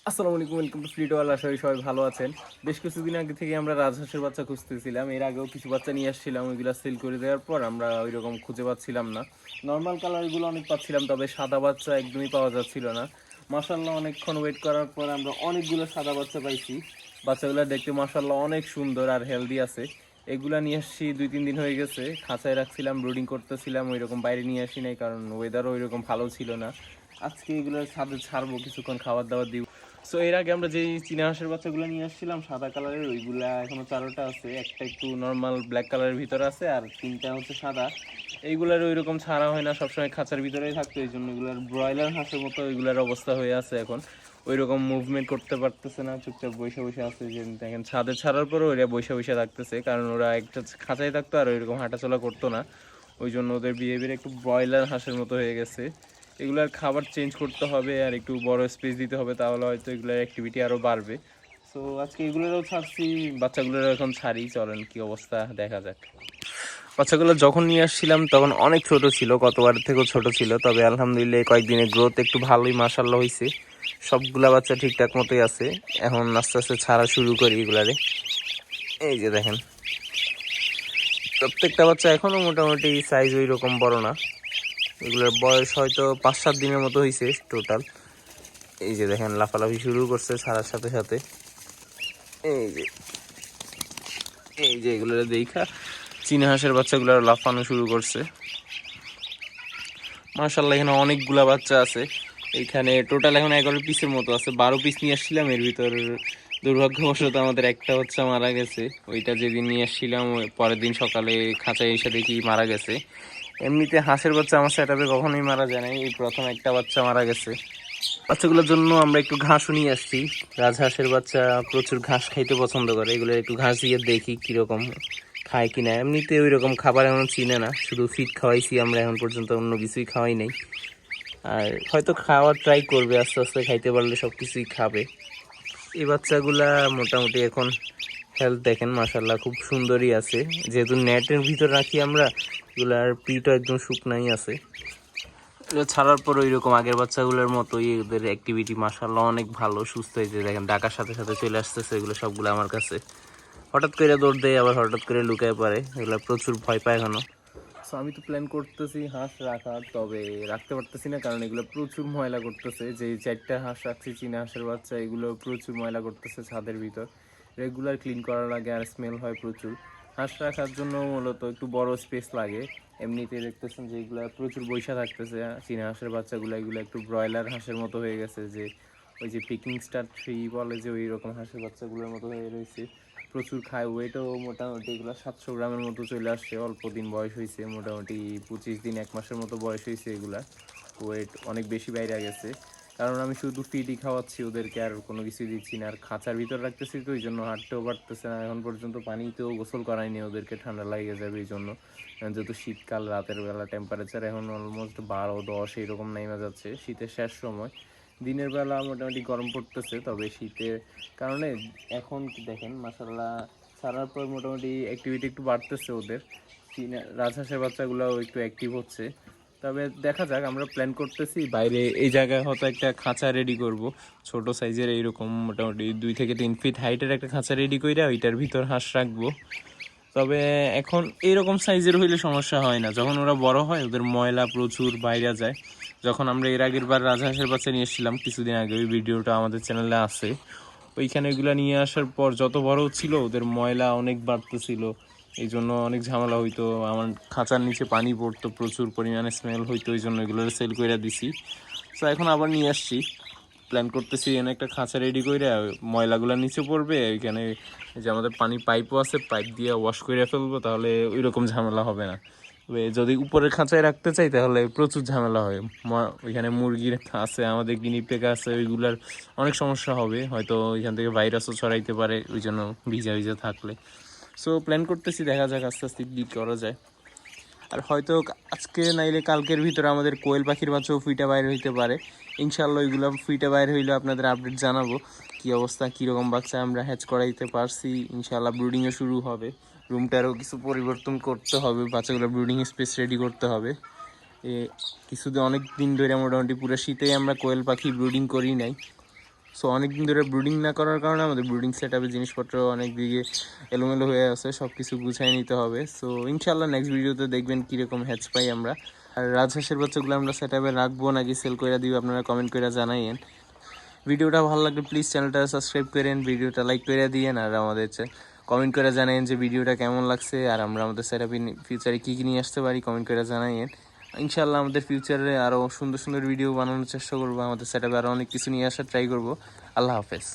আসসালামু আলাইকুম, welcome to fleet ওয়াল। আশা করি সবাই ভালো আছেন। বেশ কিছুদিন আগে থেকে আমরা রাজহাঁসের বাচ্চা খুঁজতেছিলাম। এর আগেও কিছু বাচ্চা নিয়ে আসছিলাম, ওইগুলো সেল করে দেওয়ার পর আমরা ওই রকম খুঁজে পাচ্ছিলাম না। নর্মাল কালারগুলো অনেক পাচ্ছিলাম, তবে সাদা বাচ্চা একদমই পাওয়া যাচ্ছিল না। মাশাল্লাহ অনেকক্ষণ ওয়েট করার পর আমরা অনেকগুলো সাদা বাচ্চা পাইছি। বাচ্চাগুলো দেখতে মাশাল্লাহ অনেক সুন্দর আর হেলদি আছে। এগুলা নিয়ে আসছি 2-3 দিন হয়ে গেছে, খাঁচায় রাখছিলাম, ব্রুডিং করতেছিলাম, ওই রকম বাইরে নিয়ে আসি নাই কারণ ওয়েদারও ওই রকম ভালো ছিল না। আজকে এগুলো ছাদে ছাড়বো, কিছুক্ষণ খাবার দাবার দিব। সো এর আগে আমরা যেই চীনা হাঁসের বাচ্চাগুলো নিয়ে আসছিলাম সাদা কালারের, ওইগুলা এখনো 4টা আছে। একটা একটু নর্মাল ব্ল্যাক কালারের ভিতরে আছে আর 3টা হচ্ছে সাদা। এইগুলার ওই রকম ছাড়া হয় না, সবসময় খাঁচার ভিতরেই থাকতো, এই জন্য এগুলার ব্রয়লার হাঁসের মতো ওইগুলার অবস্থা হয়ে আছে এখন। ওই রকম মুভমেন্ট করতে পারতেছে না, চুপচাপ বসে বসে আছে। যে দেখেন ছাদে ছাড়ার পরে ওরা বসে বসে থাকতেছে, কারণ ওরা একটা খাঁচায় থাকতো আর ওইরকম হাঁটাচলা করতো না। ওই জন্য ওদের বিহেভিয়ার একটু ব্রয়লার হাঁসের মতো হয়ে গেছে। এগুলার খাবার চেঞ্জ করতে হবে আর একটু বড় স্পেস দিতে হবে, তাহলে হয়তো এগুলোর অ্যাক্টিভিটি আরও বাড়বে। সো আজকে এগুলোরও ছাড়ছি, বাচ্চাগুলোরও এখন ছাড়ি, চলেন কি অবস্থা দেখা যাক। বাচ্চাগুলো যখন নিয়ে আসছিলাম তখন অনেক ছোট ছিল, গতবার থেকেও ছোট ছিল, তবে আলহামদুলিল্লাহ কয়েকদিনের গ্রোথ একটু ভালোই মাশাআল্লাহ হয়েছে। সবগুলা বাচ্চা ঠিকঠাক মতোই আছে। এখন আস্তে আস্তে ছাড়া শুরু করি এগুলারে। এই যে দেখেন, প্রত্যেকটা বাচ্চা এখনও মোটামুটি সাইজ ওই রকম বড় না। এগুলোর বয়স হয়তো 5-7 দিনের মতো হয়েছে টোটাল। এই যে দেখেন লাফালাফি শুরু করছে ছাড়ার সাথে সাথে। এই যে এই যে এগুলো দেখা চীনা হাঁসের বাচ্চাগুলো লাফানো শুরু করছে। মাশাআল্লাহ এখানে অনেকগুলা বাচ্চা আছে। এইখানে টোটাল এখন 11 পিসের মতো আছে। 12 পিস নিয়ে আসছিলাম, এর ভিতর দুর্ভাগ্যবশত আমাদের একটা বাচ্চা মারা গেছে। ওইটা যেদিন নিয়ে আসছিলাম পরের দিন সকালে খাঁচায় এসে দেখি মারা গেছে। এমনিতে হাঁসের বাচ্চা আমার সেটআপে কখনোই মারা যায় না, এই প্রথম একটা বাচ্চা মারা গেছে। বাচ্চাগুলোর জন্য আমরা একটু ঘাসও নিয়ে আসছি। রাজহাঁসের বাচ্চা প্রচুর ঘাস খাইতে পছন্দ করে, এগুলো একটু ঘাস দিয়ে দেখি কিরকম খায় কিনা। এমনিতে ওই রকম খাবার এমন চিনে না, শুধু ফিড খাওয়াইছি আমরা এখন পর্যন্ত, অন্য কিছুই খাওয়াই নাই। আর হয়তো খাওয়ার ট্রাই করবে, আস্তে আস্তে খাইতে পারলে সব কিছুই খাবে। এই বাচ্চাগুলা মোটামুটি এখন হেলথ দেখেন মাশাল্লাহ খুব সুন্দরই আছে। যেহেতু নেটের ভিতর রাখি আমরা, এগুলার পিঠও একদম শুকনাই আছে। এটা ছাড়ার পর ওই রকম আগের বাচ্চাগুলোর মতোই ওদের অ্যাক্টিভিটি মাশাআল্লাহ অনেক ভালো, সুস্থ হয়েছে। দেখেন ডাকার সাথে সাথে চলে আসতেছে এগুলো সবগুলো আমার কাছে। হঠাৎ করে দৌড় দেয়, আবার হঠাৎ করে লুকায় পড়ে, এগুলো প্রচুর ভয় পায় এখনো। সো আমি তো প্ল্যান করতেছি হাঁস রাখার, তবে রাখতে পারতেছি না কারণ এগুলো প্রচুর ময়লা করতেছে। যে 4টা হাঁস রাখছি চীনা হাঁসের বাচ্চা, এগুলো প্রচুর ময়লা করতেছে ছাদের ভিতর। রেগুলার ক্লিন করা লাগে আর স্মেল হয় প্রচুর। হাঁস রাখার জন্য মূলত একটু বড় স্পেস লাগে। এমনিতে দেখতেছেন যে এগুলো প্রচুর বৈশা থাকতেছে চীনা হাঁসের বাচ্চাগুলো, এগুলো একটু ব্রয়লার হাঁসের মতো হয়ে গেছে। যে ওই যে পিকিং স্টার 3 বলে যে ওই রকম হাঁসের বাচ্চাগুলোর মতো হয়ে রয়েছে। প্রচুর খায়, ওয়েটও মোটামুটি এগুলো 700 গ্রামের মতো চলে আসছে। অল্প দিন বয়স হয়েছে, মোটামুটি 25 দিন 1 মাসের মতো বয়স হয়েছে। এগুলা ওয়েট অনেক বেশি বাইরে গেছে, কারণ আমি শুধু ফিডই খাওয়াচ্ছি ওদেরকে, আর কোনো কিছুই দিচ্ছি না। আর খাঁচার ভিতর রাখতেছি তো, ওই জন্য হাঁটতেও পারতেছে না এখন পর্যন্ত। পানিতেও গোসল করাইনি ওদেরকে, ঠান্ডা লাগে যাবে এই জন্য। যেহেতু শীতকাল, রাতের বেলা টেম্পারেচার এখন অলমোস্ট 12-10 এইরকম নেমে যাচ্ছে, শীতের শেষ সময়। দিনের বেলা মোটামুটি গরম পড়তেছে, তবে শীতের কারণে এখন দেখেন মাশাআল্লাহ ছাড়ার পর মোটামুটি অ্যাক্টিভিটি একটু বাড়তেছে ওদের। রাজহাঁসের বাচ্চাগুলোও একটু অ্যাক্টিভ হচ্ছে। তবে দেখা যাক, আমরা প্ল্যান করতেছি বাইরে এই জায়গায় হয়তো একটা খাঁচা রেডি করব, ছোট সাইজের, এইরকম মোটামুটি 2 থেকে 3 ফিট হাইটের একটা খাঁচা রেডি করে ওইটার ভিতর হাঁস রাখবো। তবে এখন এইরকম সাইজের হইলে সমস্যা হয় না, যখন ওরা বড় হয় ওদের ময়লা প্রচুর বাইরে যায়। যখন আমরা এর আগের বার রাজহাঁসের বাচ্চা নিয়ে এসেছিলাম কিছুদিন আগে, ওই ভিডিওটা আমাদের চ্যানেলে আছে, ওইখানে এগুলো নিয়ে আসার পর যত বড় ছিল ওদের ময়লা অনেক বাড়তেছিল। এই জন্য অনেক ঝামেলা হইতো, আমার খাঁচার নিচে পানি পড়তো, প্রচুর পরিমাণে স্মেল হইতো, ওই জন্য এগুলো সেল করে দিছি। তো এখন আবার নিয়ে আসছি, প্ল্যান করতেছি এখানে একটা খাঁচা রেডি করে, ময়লাগুলো নিচে পড়বে ওইখানে। যে আমাদের পানি পাইপও আছে, পাইপ দিয়ে ওয়াশ করে ফেলবো, তাহলে ওই রকম ঝামেলা হবে না। তবে যদি উপরের খাঁচায় রাখতে চাই তাহলে প্রচুর ঝামেলা হয়। ওইখানে মুরগির আছে, আমাদের গিনিপিগ আছে, ওইগুলার অনেক সমস্যা হবে, হয়তো ওইখান থেকে ভাইরাসও ছড়াইতে পারে ওই জন্য ভিজা ভিজা থাকলে। সো প্ল্যান করতেছি, দেখা যাক আস্তে আস্তে কী করা যায়। আর হয়তো আজকে নাইলে কালকের ভিতরে আমাদের কোয়েল পাখির বাচ্চাও ফুইটা বাইর হইতে পারে। ইনশাল্লাহ ওইগুলো ফুইটা বাইর হইলে আপনাদের আপডেট জানাবো কী অবস্থা, কীরকম বাচ্চা আমরা হ্যাচ করাইতে পারছি। ইনশাল্লাহ ব্রুডিংও শুরু হবে, রুমটারও কিছু পরিবর্তন করতে হবে, বাচ্চাগুলো ব্রুডিং স্পেস রেডি করতে হবে। কিছুদিন অনেক দিন ধরে মোটামুটি পুরো শীতেই আমরা কোয়েল পাখি ব্রুডিং করি নাই। সো অনেক দিন ধরে ব্রুডিং না করার কারণে আমাদের ব্রুডিং সেট আপে জিনিসপত্র অনেক দিকে এলোমেলো হয়ে আছে, সব কিছু গুছিয়ে নিতে হবে। সো ইনশাল্লাহ নেক্সট ভিডিওতে দেখবেন কীরকম হ্যাচ পাই আমরা। আর রাজহাঁসের বাচ্চাগুলো আমরা সেট আপে রাখবো নাকি সেল করে দিব, আপনারা কমেন্ট করে জানাইয়েন। ভিডিওটা ভালো লাগলে প্লিজ চ্যানেলটা সাবস্ক্রাইব করেন, ভিডিওটা লাইক করে দিয়েন, আর আমাদের কমেন্ট করে জানাইন যে ভিডিওটা কেমন লাগছে, আর আমরা আমাদের সেট আপে ফিউচারে কী কী নিয়ে আসতে পারি কমেন্ট করে জানাইন। ইনশাল্লাহ আমাদের ফিউচারে আরও সুন্দর সুন্দর ভিডিও বানানোর চেষ্টা করবো, আমাদের সেট আপে আরও অনেক কিছু নিয়ে আসার ট্রাই করবো। আল্লাহ হাফেজ।